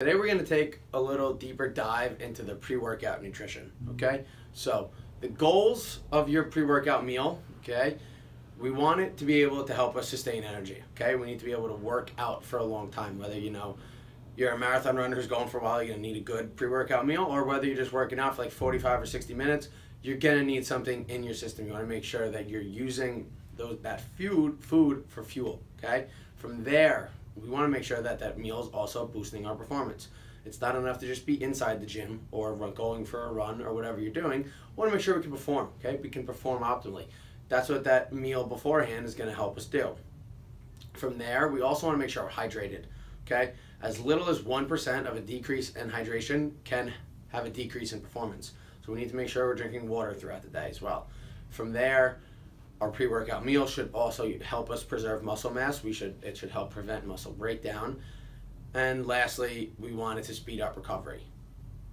Today we're going to take a little deeper dive into the pre-workout nutrition, okay? So the goals of your pre-workout meal, okay? We want it to be able to help us sustain energy, okay? We need to be able to work out for a long time, whether you're a marathon runner who's going for a while, you're going to need a good pre-workout meal, or whether you're just working out for like 45 or 60 minutes, you're going to need something in your system. You want to make sure that you're using that food for fuel, okay? From there, we want to make sure that that meal is also boosting our performance. It's not enough to just be inside the gym or going for a run or whatever you're doing. We want to make sure we can perform, okay? We can perform optimally. That's what that meal beforehand is going to help us do. From there, we also want to make sure we're hydrated, okay? As little as 1% of a decrease in hydration can have a decrease in performance. So we need to make sure we're drinking water throughout the day as well. From there, our pre-workout meal should also help us preserve muscle mass. It should help prevent muscle breakdown. And lastly, we want it to speed up recovery.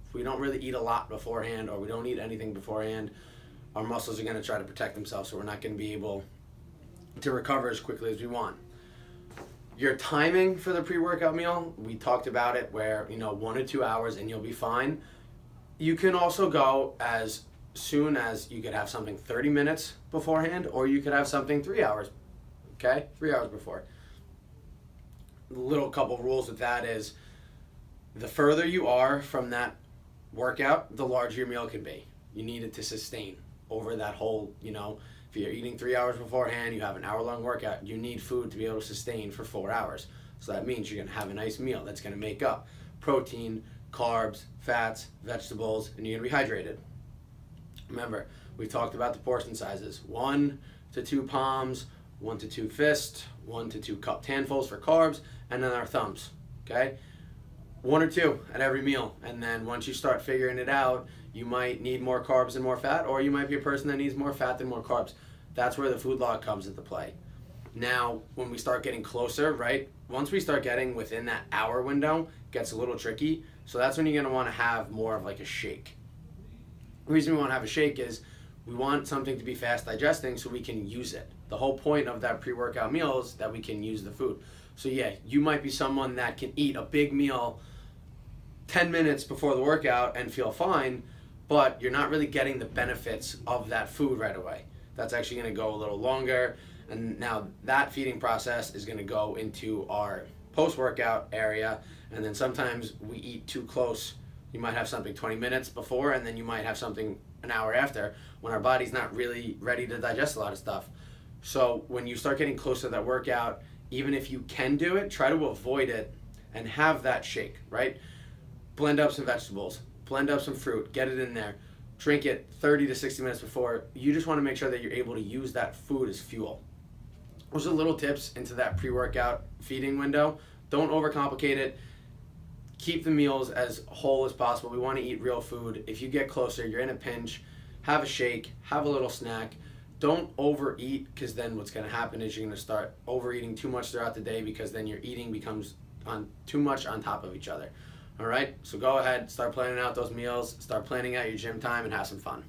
If we don't really eat a lot beforehand, or we don't eat anything beforehand, our muscles are going to try to protect themselves, so we're not going to be able to recover as quickly as we want. Your timing for the pre-workout meal, we talked about it, where 1 or 2 hours and you'll be fine. You can also go as soon as you could have something 30 minutes beforehand, or you could have something 3 hours, okay? 3 hours before. The little couple rules with that is, the further you are from that workout, the larger your meal can be. You need it to sustain over that whole, if you're eating 3 hours beforehand, you have an hour-long workout, you need food to be able to sustain for 4 hours. So that means you're going to have a nice meal that's going to make up protein, carbs, fats, vegetables, and you're going to be hydrated. Remember, we talked about the portion sizes: 1 to 2 palms, 1 to 2 fists, 1 to 2 cupped handfuls for carbs, and then our thumbs, okay? 1 or 2 at every meal. And then once you start figuring it out, you might need more carbs and more fat, or you might be a person that needs more fat than more carbs. That's where the food log comes into play. Now, when we start getting closer, right, once we start getting within that hour window, it gets a little tricky. So that's when you're going to want to have more of like a shake. The reason we want to have a shake is we want something to be fast digesting so we can use it. The whole point of that pre-workout meal is that we can use the food. So yeah, you might be someone that can eat a big meal 10 minutes before the workout and feel fine, but you're not really getting the benefits of that food right away. That's actually going to go a little longer, and now that feeding process is going to go into our post-workout area, and then sometimes we eat too close. You might have something 20 minutes before, and then you might have something an hour after, when our body's not really ready to digest a lot of stuff. So when you start getting close to that workout, even if you can do it, try to avoid it and have that shake, right? Blend up some vegetables, blend up some fruit, get it in there, drink it 30 to 60 minutes before. You just want to make sure that you're able to use that food as fuel. Those are little tips into that pre-workout feeding window. Don't overcomplicate it. Keep the meals as whole as possible. We want to eat real food. If you get closer, you're in a pinch, have a shake, have a little snack. Don't overeat, because then what's going to happen is you're going to start overeating too much throughout the day, because then your eating becomes too much on top of each other. All right? So go ahead, start planning out those meals, start planning out your gym time, and have some fun.